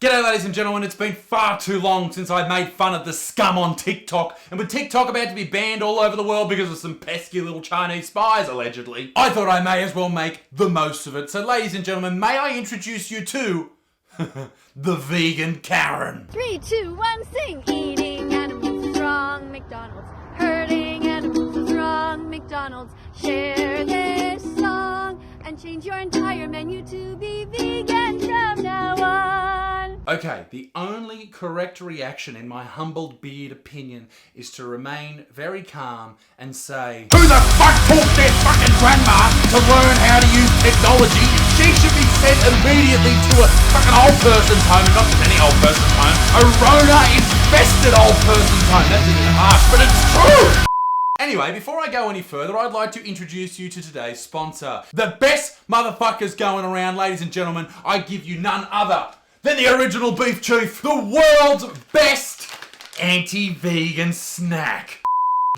G'day ladies and gentlemen, it's been far too long since I made fun of the scum on TikTok, and with TikTok about to be banned all over the world because of some pesky little Chinese spies, allegedly, I thought I may as well make the most of it. So ladies and gentlemen, may I introduce you to the vegan Karen. 3, 2, 1, sing! Eating animals is wrong, McDonald's. Hurting animals is wrong, McDonald's. Share this song and change your entire menu to be vegan from now on. Okay, the only correct reaction in my humbled beard opinion is to remain very calm and say, who the fuck taught their fucking grandma to learn how to use technology? She should be sent immediately to a fucking old person's home, and not just any old person's home, a Rona-infested old person's home. That's a bit harsh, but it's true! Anyway, before I go any further, I'd like to introduce you to today's sponsor. The best motherfuckers going around, ladies and gentlemen. I give you none other than the original Beef Chief, the world's best anti-vegan snack.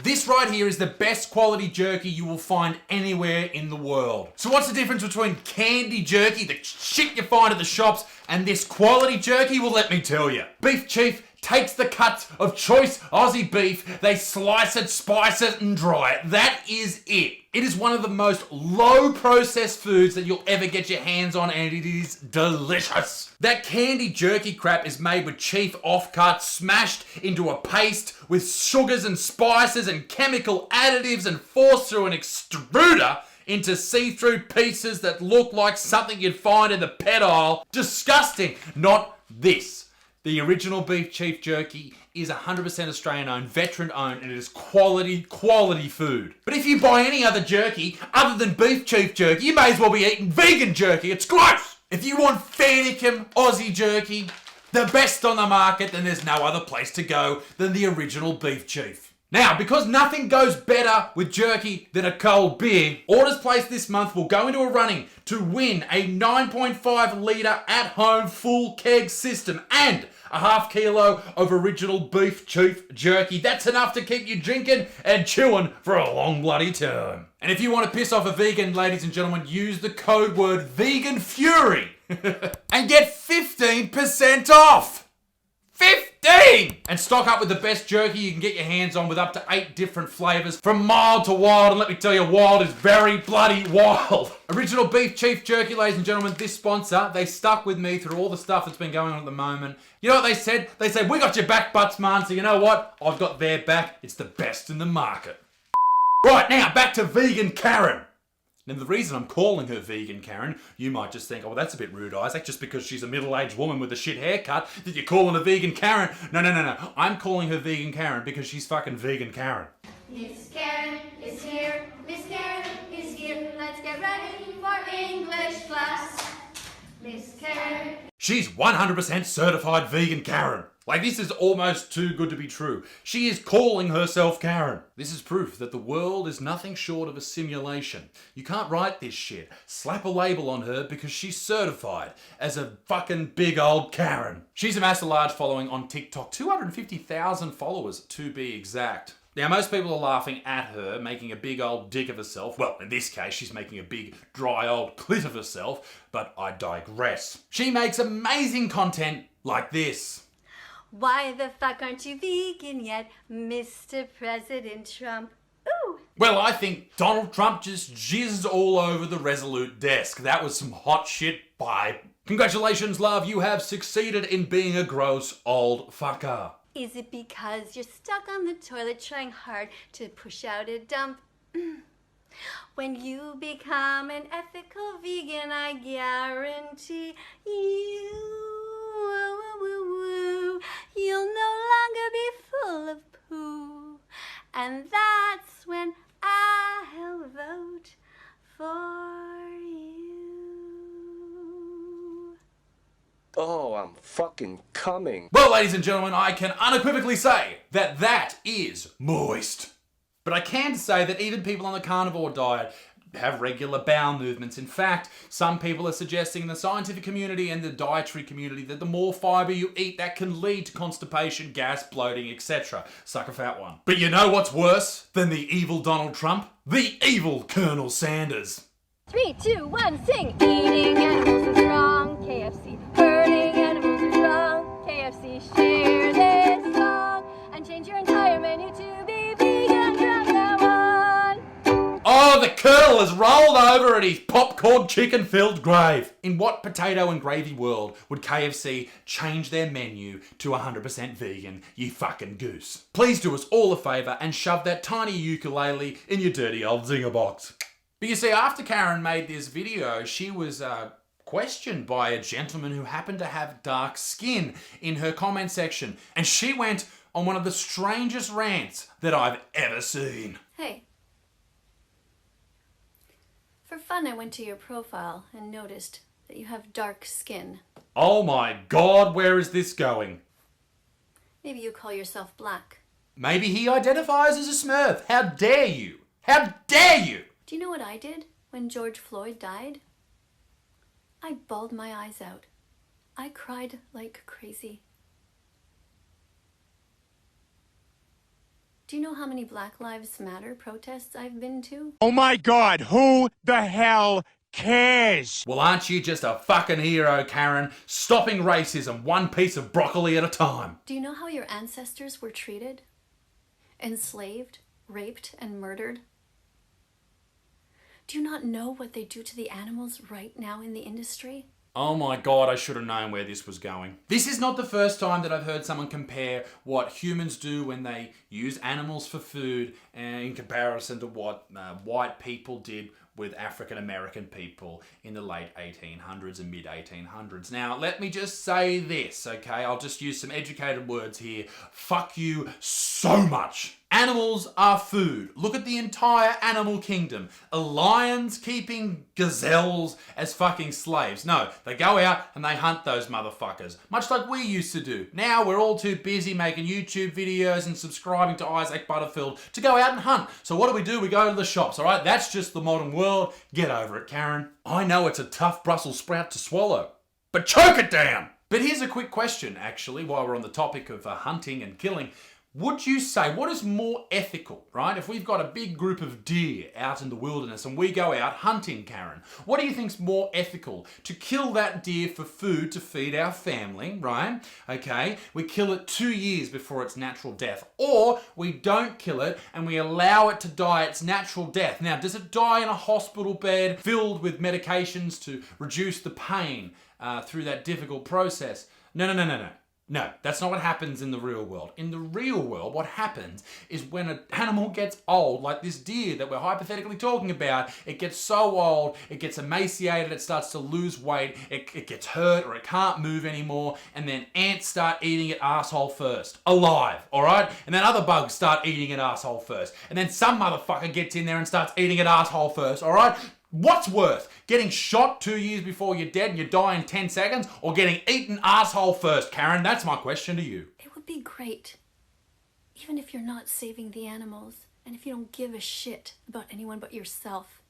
This right here is the best quality jerky you will find anywhere in the world. So what's the difference between candy jerky, the shit you find at the shops, and this quality jerky? Well, let me tell you. Beef Chief takes the cuts of choice Aussie beef, they slice it, spice it, and dry it. That is it. It is one of the most low-processed foods that you'll ever get your hands on, and it is delicious. That candy jerky crap is made with Chief offcuts, smashed into a paste with sugars and spices and chemical additives and forced through an extruder into see-through pieces that look like something you'd find in the pet aisle. Disgusting. Not this. The original Beef Chief Jerky is 100% Australian owned, veteran owned, and it is quality food. But if you buy any other jerky other than Beef Chief Jerky, you may as well be eating vegan jerky. It's gross! If you want Fairnicum Aussie jerky, the best on the market, then there's no other place to go than the original Beef Chief. Now, because nothing goes better with jerky than a cold beer, orders placed this month will go into a running to win a 9.5 litre at-home full keg system and a half kilo of original Beef Chief Jerky. That's enough to keep you drinking and chewing for a long bloody time. And if you want to piss off a vegan, ladies and gentlemen, use the code word Vegan Fury and get 15% off. 15! And stock up with the best jerky you can get your hands on with up to 8 different flavours, from mild to wild, and let me tell you, wild is very bloody wild. Original Beef Chief Jerky, ladies and gentlemen, this sponsor, they stuck with me through all the stuff that's been going on at the moment. You know what they said? They said, we got your back, butts, man, so you know what? I've got their back. It's the best in the market. Right, now, back to vegan Karen. And the reason I'm calling her vegan Karen, you might just think, oh, well, that's a bit rude, Isaac, just because she's a middle-aged woman with a shit haircut, that you're calling her vegan Karen. No. I'm calling her vegan Karen because she's fucking vegan Karen. Miss Karen is here. Miss Karen is here. Let's get ready for English class. Miss Karen. She's 100% certified vegan Karen. Like, this is almost too good to be true. She is calling herself Karen. This is proof that the world is nothing short of a simulation. You can't write this shit. Slap a label on her because she's certified as a fucking big old Karen. She's amassed a large following on TikTok, 250,000 followers to be exact. Now, most people are laughing at her, making a big old dick of herself. Well, in this case, she's making a big, dry old clit of herself, but I digress. She makes amazing content like this. Why the fuck aren't you vegan yet, Mr. President Trump? Ooh. Well, I think Donald Trump just jizzed all over the Resolute desk. That was some hot shit. Bye. Congratulations, love. You have succeeded in being a gross old fucker. Is it because you're stuck on the toilet trying hard to push out a dump? When you become an ethical vegan, I guarantee you'll no longer be full of poo. And that's when I'll vote for you. Oh, I'm fucking coming. Well, ladies and gentlemen, I can unequivocally say that that is moist. But I can say that even people on the carnivore diet have regular bowel movements. In fact, some people are suggesting in the scientific community and the dietary community that the more fibre you eat, that can lead to constipation, gas, bloating, etc. Suck a fat one. But you know what's worse than the evil Donald Trump? The evil Colonel Sanders. 3, 2, 1, sing! Eating animals is wrong, KFC. Hurting animals is wrong. Share this song and change your entire menu to be vegan from now on. Oh, the Colonel has rolled over at his popcorn chicken-filled grave. In what potato and gravy world would KFC change their menu to 100% vegan, you fucking goose? Please do us all a favour and shove that tiny ukulele in your dirty old zinger box. But you see, after Karen made this video, she was questioned by a gentleman who happened to have dark skin in her comment section. And she went on one of the strangest rants that I've ever seen. Hey. For fun, I went to your profile and noticed that you have dark skin. Oh my God, where is this going? Maybe you call yourself black. Maybe he identifies as a Smurf. How dare you? How dare you? Do you know what I did when George Floyd died? I bawled my eyes out. I cried like crazy. Do you know how many Black Lives Matter protests I've been to? Oh my God, who the hell cares? Well, aren't you just a fucking hero, Karen? Stopping racism one piece of broccoli at a time. Do you know how your ancestors were treated? Enslaved, raped, and murdered? Do you not know what they do to the animals right now in the industry? Oh my God, I should have known where this was going. This is not the first time that I've heard someone compare what humans do when they use animals for food in comparison to what white people did with African American people in the late 1800s and mid 1800s. Now, let me just say this, okay? I'll just use some educated words here. Fuck you so much. Animals are food. Look at the entire animal kingdom. Lions keeping gazelles as fucking slaves. No, they go out and they hunt those motherfuckers. Much like we used to do. Now we're all too busy making YouTube videos and subscribing to Isaac Butterfield to go out and hunt. So what do? We go to the shops, alright? That's just the modern world. Get over it, Karen. I know it's a tough Brussels sprout to swallow, but choke it down! But here's a quick question, actually, while we're on the topic of hunting and killing. Would you say, what is more ethical, right? If we've got a big group of deer out in the wilderness and we go out hunting, Karen, what do you think's more ethical? To kill that deer for food to feed our family, right? Okay, we kill it 2 years before its natural death. Or we don't kill it and we allow it to die its natural death. Now, does it die in a hospital bed filled with medications to reduce the pain through that difficult process? No. No, that's not what happens in the real world. In the real world, what happens is when an animal gets old, like this deer that we're hypothetically talking about, it gets so old, it gets emaciated, it starts to lose weight, it gets hurt or it can't move anymore, and then ants start eating it asshole first. Alive, alright? And then other bugs start eating it asshole first. And then some motherfucker gets in there and starts eating it asshole first, alright? What's worse? Getting shot 2 years before you're dead and you die in 10 seconds, or getting eaten asshole first, Karen? That's my question to you. It would be great, even if you're not saving the animals, and if you don't give a shit about anyone but yourself,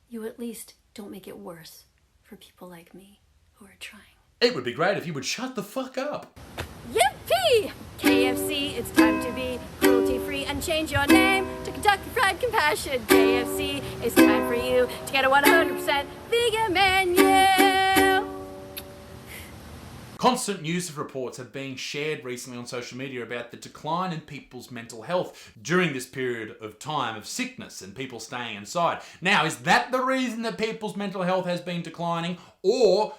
you at least don't make it worse for people like me who are trying. It would be great if you would shut the fuck up. Yippee! KFC, it's time to be cruelty-free and change your name to Kentucky Fried Compassion. KFC, it's time for you to get a 100% vegan menu. Constant news of reports have been shared recently on social media about the decline in people's mental health during this period of time of sickness and people staying inside. Now, is that the reason that people's mental health has been declining? Or,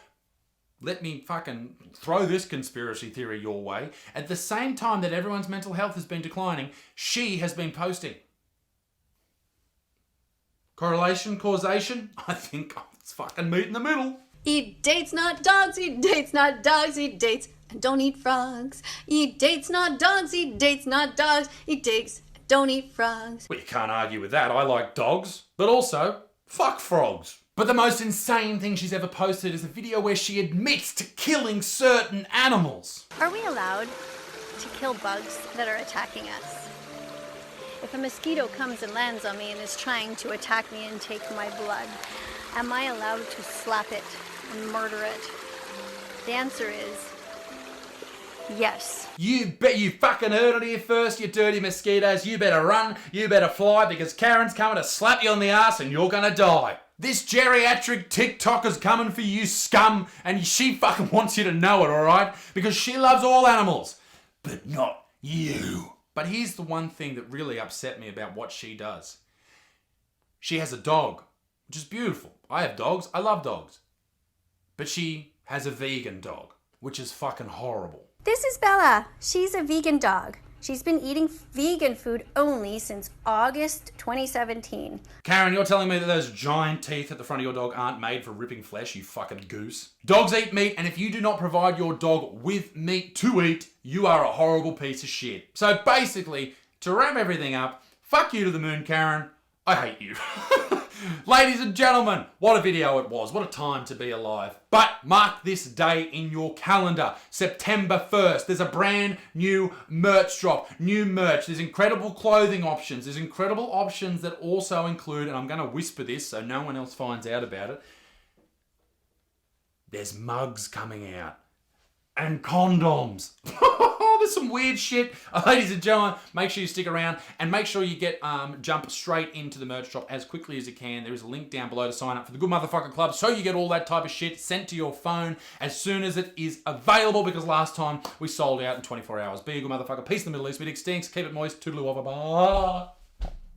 let me fucking throw this conspiracy theory your way, at the same time that everyone's mental health has been declining, she has been posting. Correlation? Causation? I think it's fucking meet in the middle. Eat dates, not dogs, eat dates, not dogs, eat dates, and don't eat frogs. Eat dates, not dogs, eat dates, not dogs, eat dates, and don't eat frogs. Well, you can't argue with that. I like dogs, but also, fuck frogs. But the most insane thing she's ever posted is a video where she admits to killing certain animals. Are we allowed to kill bugs that are attacking us? If a mosquito comes and lands on me and is trying to attack me and take my blood, am I allowed to slap it and murder it? The answer is yes. You bet you fucking heard it here first, you dirty mosquitoes. You better run, you better fly, because Karen's coming to slap you on the ass and you're gonna die. This geriatric TikToker's coming for you, scum, and she fucking wants you to know it, alright? Because she loves all animals, but not you. But here's the one thing that really upset me about what she does. She has a dog, which is beautiful. I have dogs, I love dogs. But she has a vegan dog, which is fucking horrible. This is Bella. She's a vegan dog. She's been eating vegan food only since August 2017. Karen, you're telling me that those giant teeth at the front of your dog aren't made for ripping flesh, you fucking goose? Dogs eat meat, and if you do not provide your dog with meat to eat, you are a horrible piece of shit. So basically, to wrap everything up, fuck you to the moon, Karen. I hate you. Ladies and gentlemen, what a video it was. What a time to be alive. But mark this day in your calendar. September 1st. There's a brand new merch drop. New merch. There's incredible clothing options. There's incredible options that also include, and I'm going to whisper this so no one else finds out about it, there's mugs coming out. And condoms. There's some weird shit. Ladies and gentlemen, make sure you stick around and make sure you get jump straight into the merch drop as quickly as you can. There is a link down below to sign up for the Good Motherfucker Club so you get all that type of shit sent to your phone as soon as it is available, because last time we sold out in 24 hours. Be a good motherfucker. Peace in the Middle East. Big stinks. Keep it moist. Toodaloo over. Bye.